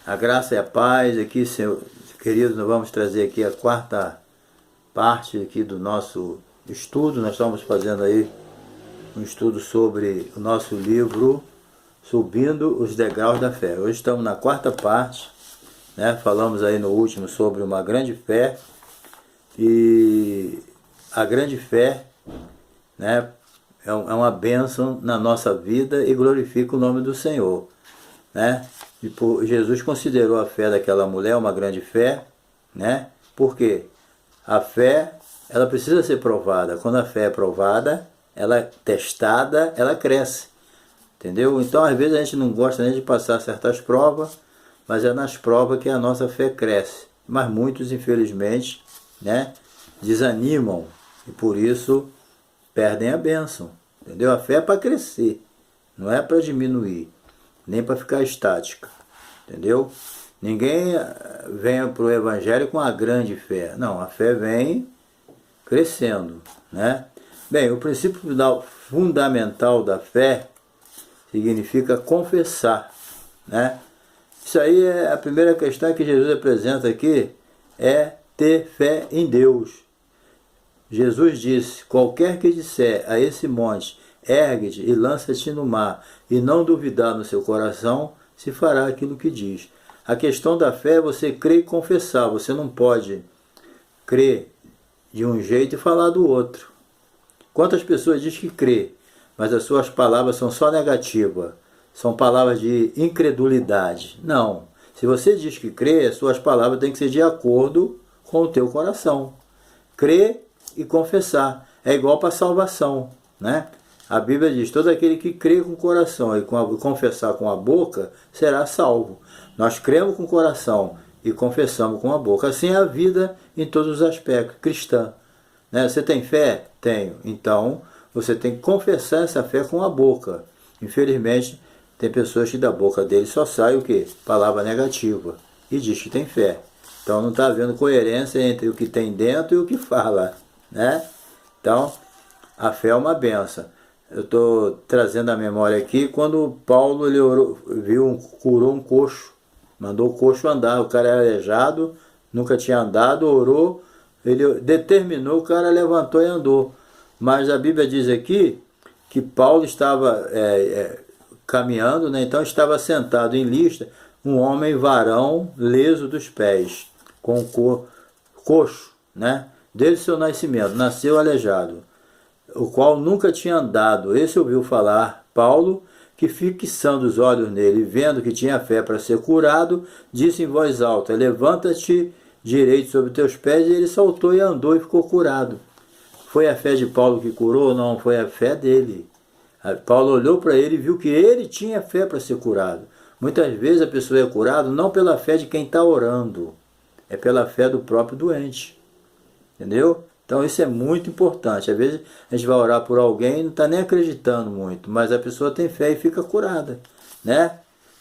A graça e a paz aqui, queridos, nós vamos trazer aqui a quarta parte aqui do nosso estudo. Nós estamos fazendo aí um estudo sobre o nosso livro Subindo os Degraus da Fé. Hoje estamos na quarta parte, né? Falamos aí no último sobre uma grande fé, e a grande fé, né, é uma bênção na nossa vida e glorifica o nome do Senhor, né? Jesus considerou a fé daquela mulher uma grande fé, né? Porque a fé, ela precisa ser provada. Quando a fé é provada, ela é testada, ela cresce. Entendeu? Então, às vezes a gente não gosta nem de passar certas provas, mas é nas provas que a nossa fé cresce. Mas muitos, infelizmente, né, desanimam e por isso perdem a bênção. Entendeu? A fé é para crescer, não é para diminuir, nem para ficar estática. Entendeu? Ninguém vem para o Evangelho com a grande fé. Não, a fé vem crescendo, né? Bem, o princípio fundamental da fé significa confessar, né? Isso aí é a primeira questão que Jesus apresenta aqui, é ter fé em Deus. Jesus disse: qualquer que disser a esse monte, ergue-te e lança-te no mar, e não duvidar no seu coração, se fará aquilo que diz. A questão da fé é você crer e confessar. Você não pode crer de um jeito e falar do outro. Quantas pessoas dizem que crê, mas as suas palavras são só negativas? São palavras de incredulidade. Não. Se você diz que crê, as suas palavras têm que ser de acordo com o teu coração. Crer e confessar. É igual para a salvação, né? A Bíblia diz: todo aquele que crê com o coração e confessar com a boca será salvo. Nós cremos com o coração e confessamos com a boca. Assim é a vida em todos os aspectos, cristã. Né? Você tem fé? Tenho. Então, você tem que confessar essa fé com a boca. Infelizmente, tem pessoas que da boca dele só sai o quê? Palavra negativa. E diz que tem fé. Então, não está havendo coerência entre o que tem dentro e o que fala, né? Então, a fé é uma benção. Eu estou trazendo a memória aqui quando Paulo ele curou um coxo, mandou o coxo andar. O cara era aleijado, nunca tinha andado, orou, ele determinou, o cara levantou e andou. Mas a Bíblia diz aqui que Paulo estava caminhando, né? Então estava sentado em lista um homem varão, leso dos pés, com coxo, né? Desde seu nascimento, nasceu aleijado, o qual nunca tinha andado. Esse ouviu falar Paulo, que fixando os olhos nele, vendo que tinha fé para ser curado, disse em voz alta: levanta-te direito sobre teus pés. E ele saltou e andou e ficou curado. Foi a fé de Paulo que curou? Não, foi a fé dele. Paulo olhou para ele e viu que ele tinha fé para ser curado. Muitas vezes a pessoa é curada não pela fé de quem está orando, é pela fé do próprio doente. Entendeu? Então isso é muito importante. Às vezes a gente vai orar por alguém e não está nem acreditando muito, mas a pessoa tem fé e fica curada, né?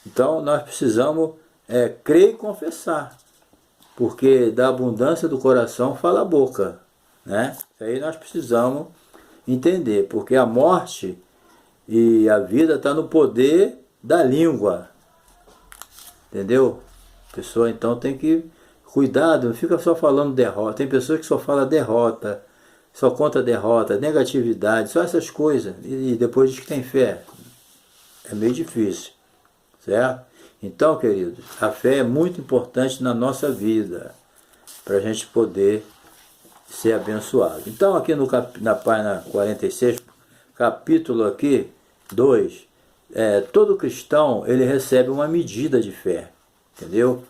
Então nós precisamos crer e confessar, porque da abundância do coração fala a boca, né? Isso aí nós precisamos entender, porque a morte e a vida está no poder da língua, entendeu? A pessoa então tem que cuidado, não fica só falando derrota. Tem pessoas que só falam derrota, só conta derrota, negatividade, só essas coisas. E depois diz que tem fé. É meio difícil, certo? Então, queridos, a fé é muito importante na nossa vida, para a gente poder ser abençoado. Então, aqui na página 46, capítulo aqui, 2, todo cristão, ele recebe uma medida de fé, entendeu?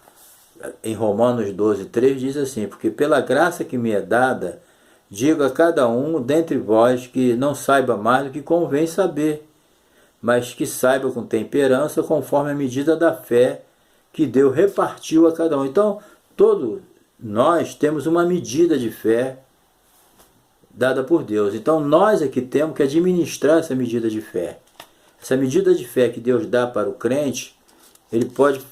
Em Romanos 12, 3 diz assim: porque pela graça que me é dada, digo a cada um dentre vós que não saiba mais do que convém saber, mas que saiba com temperança, conforme a medida da fé que Deus repartiu a cada um. Então, todos nós temos uma medida de fé dada por Deus. Então, nós é que temos que administrar essa medida de fé. Essa medida de fé que Deus dá para o crente, ele pode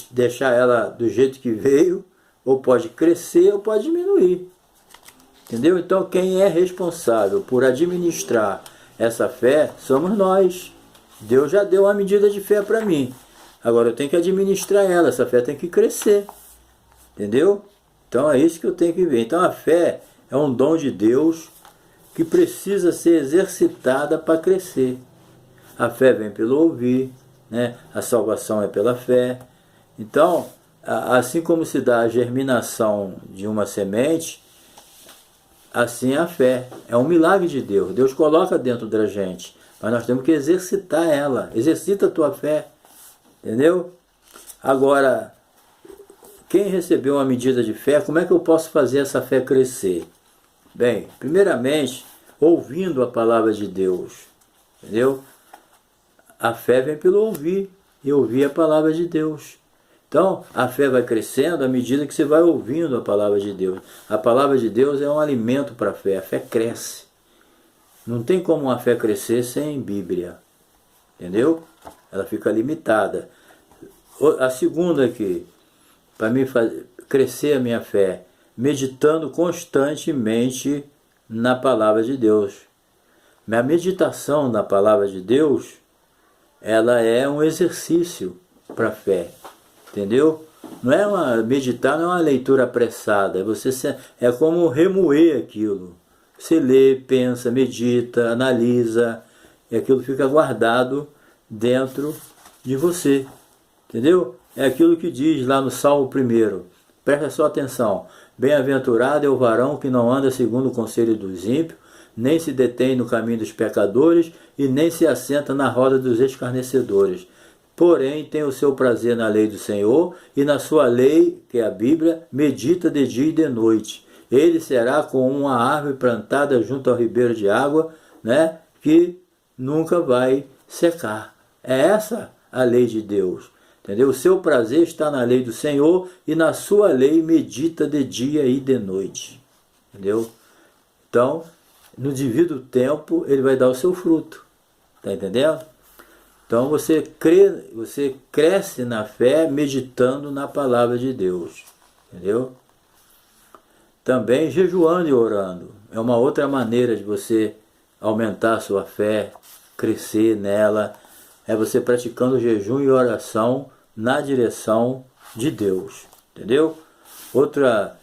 deixar ela do jeito que veio, ou pode crescer ou pode diminuir. Entendeu? Então quem é responsável por administrar essa fé somos nós. Deus já deu uma medida de fé para mim. Agora eu tenho que administrar ela, essa fé tem que crescer. Entendeu? Então é isso que eu tenho que ver. Então a fé é um dom de Deus que precisa ser exercitada para crescer. A fé vem pelo ouvir, né? A salvação é pela fé. Então, assim como se dá a germinação de uma semente, assim é a fé. É um milagre de Deus. Deus coloca dentro da gente, mas nós temos que exercitar ela. Exercita a tua fé. Entendeu? Agora, quem recebeu uma medida de fé, como é que eu posso fazer essa fé crescer? Bem, primeiramente, ouvindo a palavra de Deus. Entendeu? A fé vem pelo ouvir, e ouvir a palavra de Deus. Então, a fé vai crescendo à medida que você vai ouvindo a palavra de Deus. A palavra de Deus é um alimento para a fé cresce. Não tem como uma fé crescer sem Bíblia. Entendeu? Ela fica limitada. A segunda aqui, para mim crescer a minha fé, meditando constantemente na palavra de Deus. Minha meditação na palavra de Deus, ela é um exercício para a fé, entendeu? Meditar não é uma leitura apressada, é como remoer aquilo. Você lê, pensa, medita, analisa, e aquilo fica guardado dentro de você, entendeu? É aquilo que diz lá no Salmo 1, presta só atenção: bem-aventurado é o varão que não anda segundo o conselho dos ímpios, nem se detém no caminho dos pecadores, e nem se assenta na roda dos escarnecedores. Porém, tem o seu prazer na lei do Senhor, e na sua lei, que é a Bíblia, medita de dia e de noite. Ele será como uma árvore plantada junto ao ribeiro de água, né, que nunca vai secar. É essa a lei de Deus. Entendeu? O seu prazer está na lei do Senhor, e na sua lei medita de dia e de noite. Entendeu? Então, no devido tempo, ele vai dar o seu fruto. Está entendendo? Então você cresce na fé meditando na palavra de Deus. Entendeu? Também jejuando e orando. É uma outra maneira de você aumentar a sua fé, crescer nela. É você praticando jejum e oração na direção de Deus. Entendeu? Outra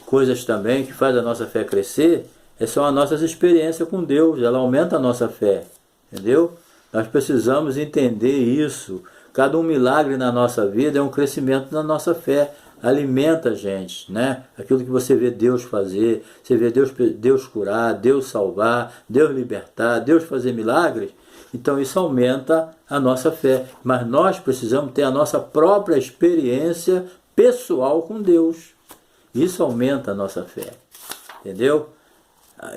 coisas também que faz a nossa fé crescer são as nossas experiências com Deus. Ela aumenta a nossa fé. Entendeu? Nós precisamos entender isso. Cada um milagre na nossa vida é um crescimento na nossa fé. Alimenta a gente, né? Aquilo que você vê Deus fazer, você vê Deus curar, Deus salvar, Deus libertar, Deus fazer milagres. Então isso aumenta a nossa fé. Mas nós precisamos ter a nossa própria experiência pessoal com Deus. Isso aumenta a nossa fé. Entendeu?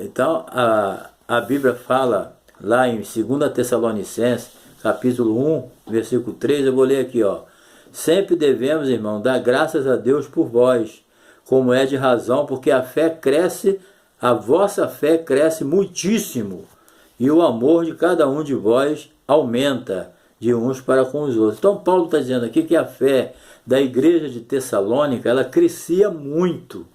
Então a Bíblia fala lá em 2 Tessalonicenses, capítulo 1, versículo 3, eu vou ler aqui, ó. Sempre devemos, irmão, dar graças a Deus por vós, como é de razão, porque a fé cresce, a vossa fé cresce muitíssimo, e o amor de cada um de vós aumenta de uns para com os outros. Então Paulo está dizendo aqui que a fé da igreja de Tessalônica, ela crescia muito.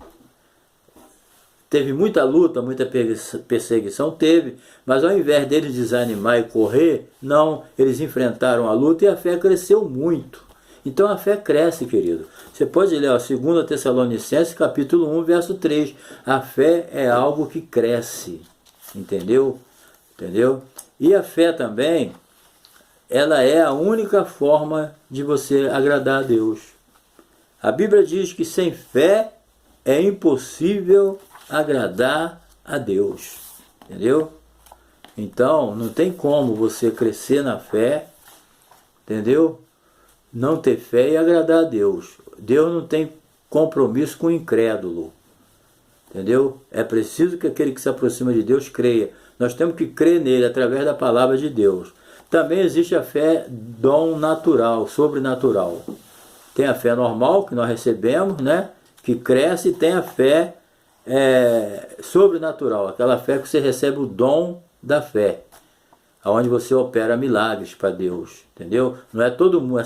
Teve muita luta, muita perseguição, teve, mas ao invés deles desanimar e correr, não, eles enfrentaram a luta e a fé cresceu muito. Então a fé cresce, querido. Você pode ler, ó, 2 Tessalonicenses, capítulo 1, verso 3. A fé é algo que cresce, entendeu? Entendeu? E a fé também, ela é a única forma de você agradar a Deus. A Bíblia diz que sem fé é impossível agradar a Deus, entendeu? Então, não tem como você crescer na fé, entendeu? Não ter fé e agradar a Deus. Deus não tem compromisso com o incrédulo, entendeu? É preciso que aquele que se aproxima de Deus creia. Nós temos que crer nele através da palavra de Deus. Também existe a fé dom natural, sobrenatural. Tem a fé normal que nós recebemos, né? Que cresce, e tem a fé sobrenatural, aquela fé que você recebe o dom da fé, onde você opera milagres para Deus, entendeu? Não é todo mundo,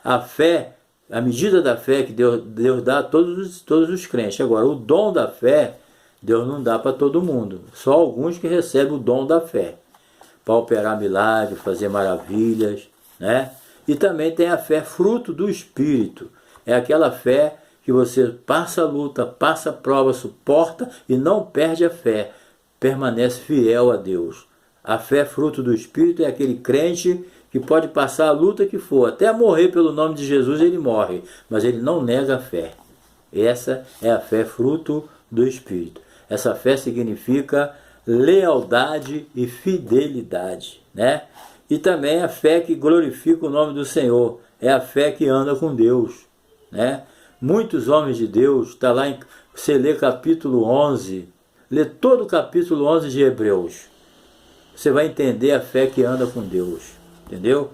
a fé, a medida da fé que Deus dá a todos os crentes. Agora, o dom da fé, Deus não dá para todo mundo, só alguns que recebem o dom da fé, para operar milagres, fazer maravilhas, né? E também tem a fé fruto do Espírito. É aquela fé que você passa a luta, passa a prova, suporta e não perde a fé. Permanece fiel a Deus. A fé fruto do Espírito é aquele crente que pode passar a luta que for, até morrer pelo nome de Jesus ele morre, mas ele não nega a fé. Essa é a fé fruto do Espírito. Essa fé significa lealdade e fidelidade, né? E também a fé que glorifica o nome do Senhor, é a fé que anda com Deus, né? Muitos homens de Deus, está lá em, você lê capítulo 11, lê todo o capítulo 11 de Hebreus, você vai entender a fé que anda com Deus, entendeu?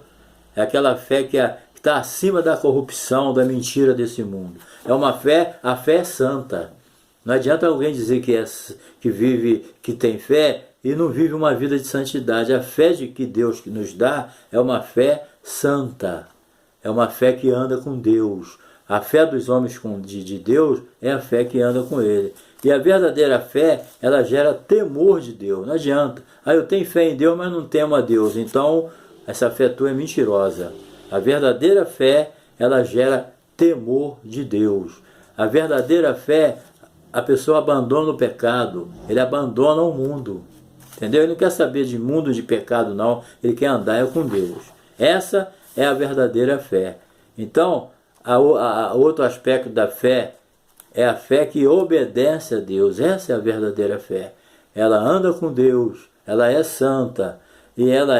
É aquela fé que está acima da corrupção, da mentira desse mundo. É uma fé, a fé é santa. Não adianta alguém dizer que tem fé e não vive uma vida de santidade. A fé que Deus nos dá é uma fé santa. É uma fé que anda com Deus. A fé dos homens de Deus é a fé que anda com Ele. E a verdadeira fé, ela gera temor de Deus. Não adianta. Eu tenho fé em Deus, mas não temo a Deus. Então, essa fé tua é mentirosa. A verdadeira fé, ela gera temor de Deus. A verdadeira fé, a pessoa abandona o pecado, ele abandona o mundo. Entendeu? Ele não quer saber de mundo, de pecado, não. Ele quer andar com Deus. Essa é a verdadeira fé. Então, outro aspecto da fé é a fé que obedece a Deus. Essa é a verdadeira fé. Ela anda com Deus, ela é santa e ela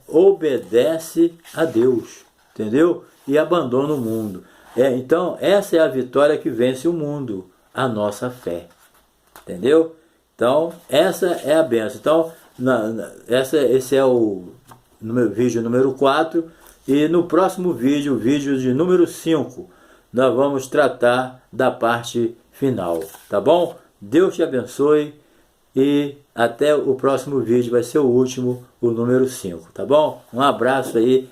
obedece a Deus. Entendeu? E abandona o mundo. Então, essa é a vitória que vence o mundo, a nossa fé. Entendeu? Então, essa é a bênção. Então, esse é o vídeo número 4. E no próximo vídeo, o vídeo de número 5, nós vamos tratar da parte final. Tá bom? Deus te abençoe e até o próximo vídeo, vai ser o último, o número 5. Tá bom? Um abraço aí